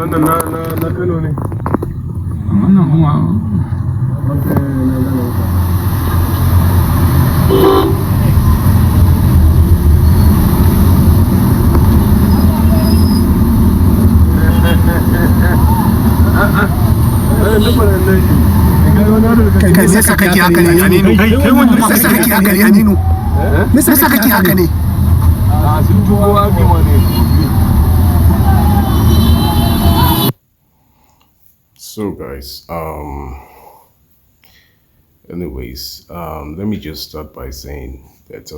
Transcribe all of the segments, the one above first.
Kai me yasa kake haka ne Aninu? Kai wanda me yasa kake haka ne Aninu? Me yasa kake haka ne? Sun tuwo ake wani. So guys, anyways, let me just start by saying that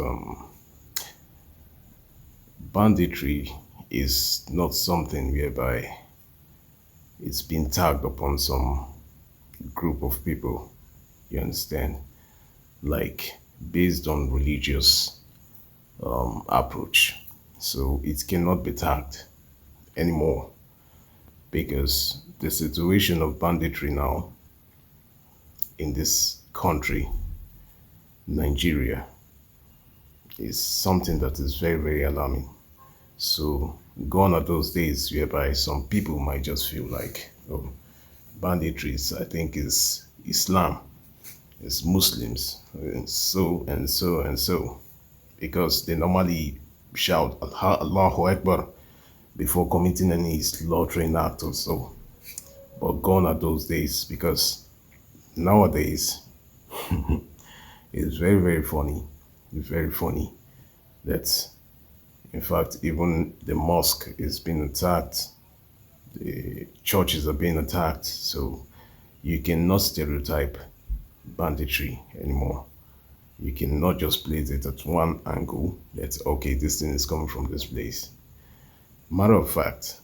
banditry is not something whereby it's been tagged upon some group of people, you understand, like based on religious approach. So it cannot be tagged anymore because the situation of banditry now in this country, Nigeria, is something that is very, very alarming. So gone are those days whereby some people might just feel like, oh, banditry, I think, is Islam, it's Muslims, and so and so and so, because they normally shout Allahu Akbar before committing any slaughtering act or so. But gone are those days, because nowadays it's very, very funny. It's very funny that, in fact, even the mosque is being attacked, the churches are being attacked. So you cannot stereotype banditry anymore. You cannot just place it at one angle that, okay, this thing is coming from this place. Matter of fact,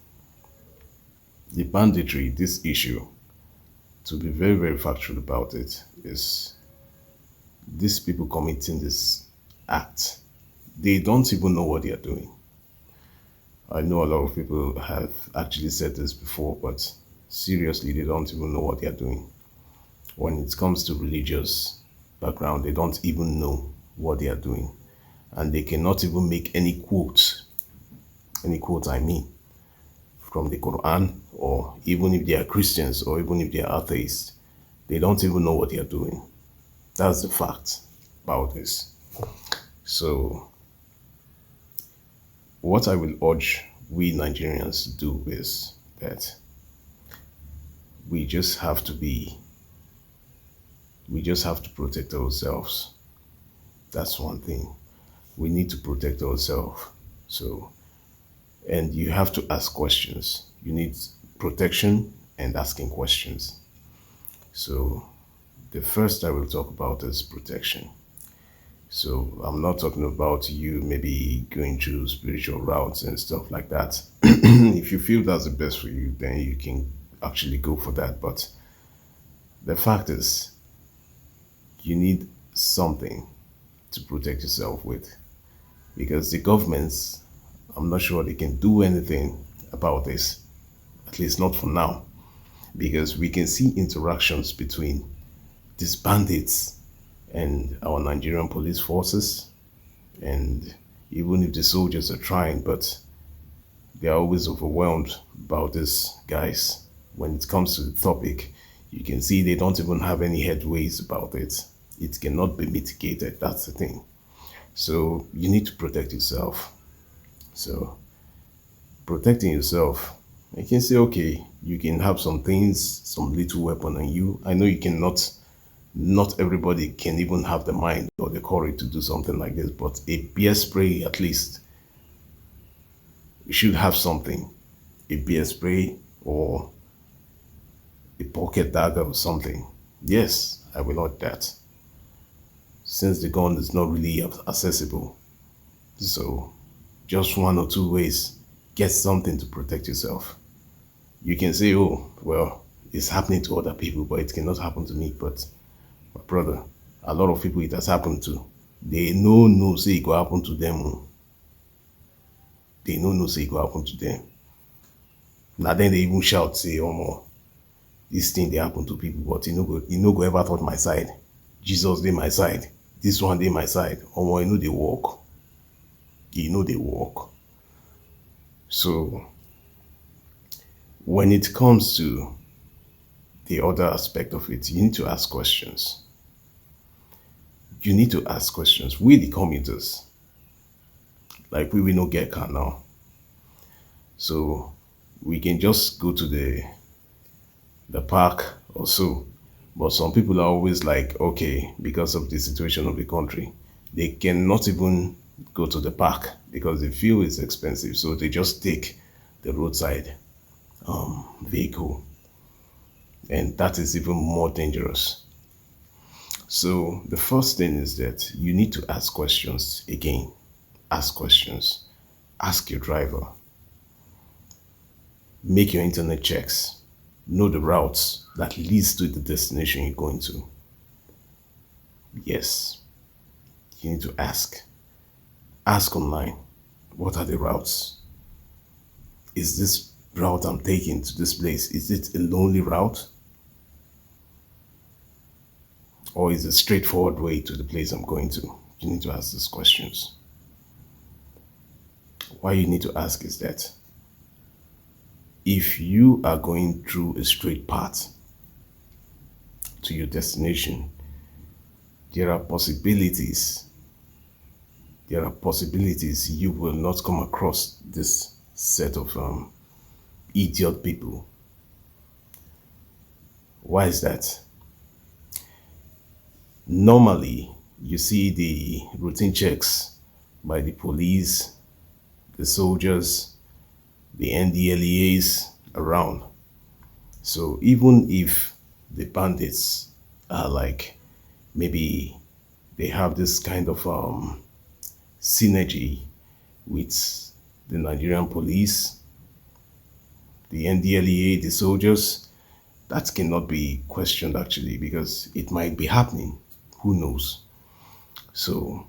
the banditry, this issue, to be very, very factual about it, is these people committing this act, they don't even know what they are doing. I know a lot of people have actually said this before, but seriously, they don't even know what they are doing. When it comes to religious background, they don't even know what they are doing. And they cannot even make any quote I mean, from the Quran, or even if they are Christians, or even if they are atheists, they don't even know what they are doing. That's the fact about this. So what I will urge we Nigerians to do is that we just have to protect ourselves. That's one thing. We need to protect ourselves. So, and you have to ask questions. You need protection and asking questions. So the first I will talk about is protection. So I'm not talking about you maybe going through spiritual routes and stuff like that. If you feel that's the best for you, then you can actually go for that. But the fact is, you need something to protect yourself with, because the governments, I'm not sure they can do anything about this, at least not for now, because we can see interactions between these bandits and our Nigerian police forces. And even if the soldiers are trying, but they are always overwhelmed about these guys. When it comes to the topic, you can see they don't even have any headways about it. It cannot be mitigated. That's the thing. So you need to protect yourself. So protecting yourself, I can say, okay, you can have some things, some little weapon on you. I know you cannot, not everybody can even have the mind or the courage to do something like this, but a beer spray, at least, you should have something, a beer spray or a pocket dagger or something. Yes, I will not that, since the gun is not really accessible. So just one or two ways, get something to protect yourself. You can say, oh, well, it's happening to other people, but it cannot happen to me. But my brother, a lot of people it has happened to. They no say it will happen to them. They no say it will happen to them. Now then they even shout, say, oh more, this thing they happen to people, but you know go ever thought my side. Jesus they my side. This one they my side. Oh more, you know they walk. You know they walk. So when it comes to the other aspect of it, you need to ask questions. You need to ask questions. We, the commuters, like we will not get car now. So we can just go to the park or so. But some people are always like, okay, because of the situation of the country, they cannot even go to the park because they feel it's expensive. So they just take the roadside vehicle. And that is even more dangerous. So the first thing is that you need to ask questions again. Ask questions. Ask your driver. Make your internet checks. Know the routes that leads to the destination you're going to. Yes, you need to ask. Ask online. What are the routes? Is this route I'm taking to this place, is it a lonely route? Or is it a straightforward way to the place I'm going to? You need to ask these questions. Why you need to ask is that if you are going through a straight path to your destination, there are possibilities you will not come across this set of idiot people. Why is that? Normally, you see the routine checks by the police, the soldiers, the NDLEAs around. So even if the bandits are like, maybe they have this kind of synergy with the Nigerian police, the NDLEA, the soldiers, that cannot be questioned actually because it might be happening. Who knows? So,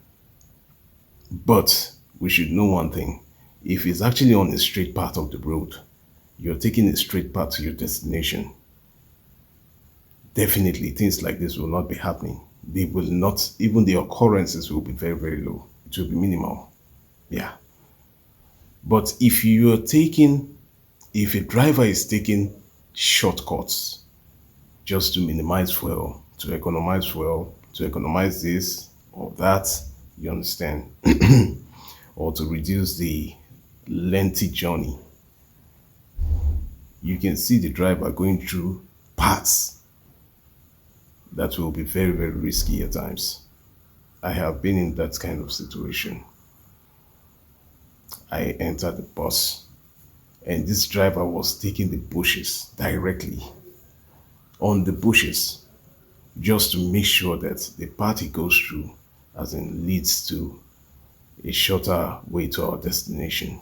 but we should know one thing. If it's actually on a straight path of the road, you're taking a straight path to your destination, definitely things like this will not be happening. They will not, even the occurrences will be very, very low. It will be minimal. Yeah. But if a driver is taking shortcuts just to minimize fuel, to economize this or that, you understand, or to reduce the lengthy journey, you can see the driver going through paths that will be very, very risky at times. I have been in that kind of situation. I entered the bus and this driver was taking the bushes directly on the bushes just to make sure that the path he goes through as in leads to a shorter way to our destination.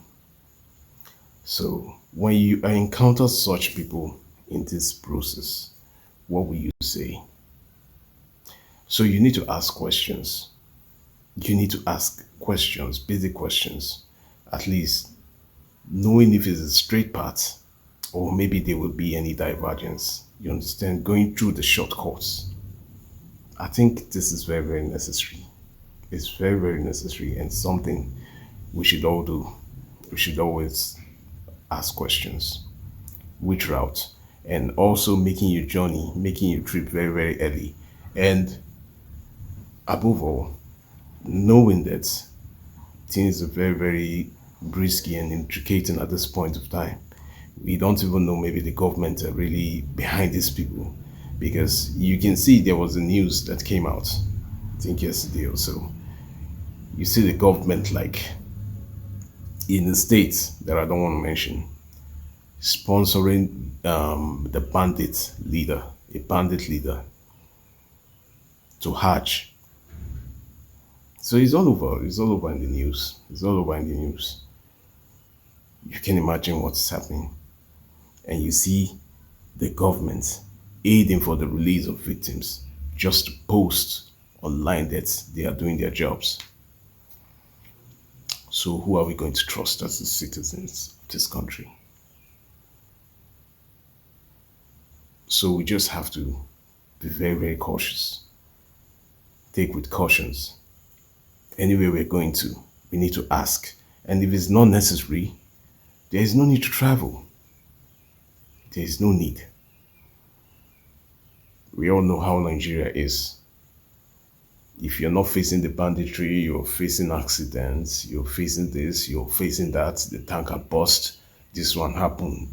So when you encounter such people in this process, what will you say? So you need to ask questions. You need to ask questions, basic questions, at least knowing if it's a straight path or maybe there will be any divergence. You understand? Going through the shortcuts. I think this is very, very necessary. It's very, very necessary and something we should all do. We should always ask questions. Which route? And also making your journey, making your trip very, very early. And above all, knowing that things are very, very risky and intricate at this point of time. We don't even know maybe the government are really behind these people because you can see there was a news that came out, I think yesterday or so. You see the government like in the states that I don't want to mention, sponsoring the a bandit leader to Hajj. So it's all over in the news. It's all over in the news. You can imagine what's happening. And you see the government aiding for the release of victims just to post online that they are doing their jobs. So who are we going to trust as the citizens of this country? So we just have to be very, very cautious. Take with cautions. Anywhere we're going to, we need to ask. And if it's not necessary, there is no need to travel. There's no need. We all know how Nigeria is. If you're not facing the banditry, you're facing accidents, you're facing this, you're facing that, the tanker bust, this one happened,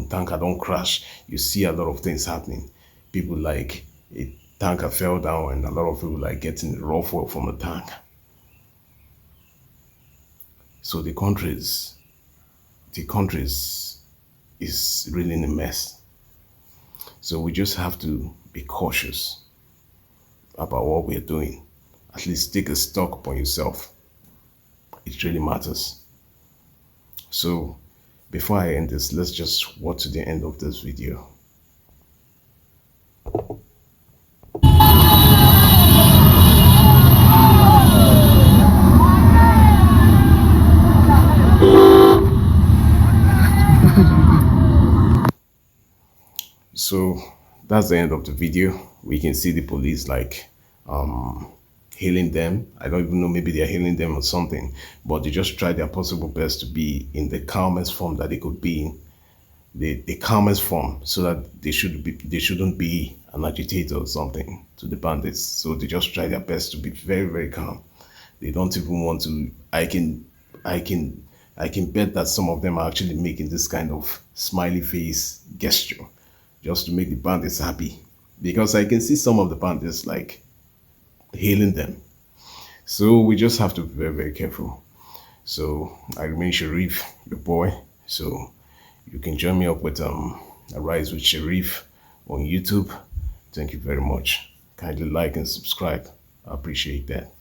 tanker don't crash. You see a lot of things happening. People like a tanker fell down and a lot of people like getting raw fuel from the tank. So the countries is really in a mess. So we just have to be cautious about what we're doing. At least take a stock upon yourself. It really matters. So before I end this, let's just watch to the end of this video. So that's the end of the video. We can see the police like hailing them. I don't even know, maybe they're hailing them or something, but they just try their possible best to be in the calmest form that they could be in. The calmest form, so that they shouldn't be an agitator or something to the bandits. So they just try their best to be very, very calm. They don't even want to. I can bet that some of them are actually making this kind of smiley face gesture just to make the bandits happy, because I can see some of the bandits like hailing them. So we just have to be very, very careful. So I remain Sharif, your boy. So you can join me up with a Rise with Sharif on YouTube. Thank you very much. Kindly like and subscribe. I appreciate that.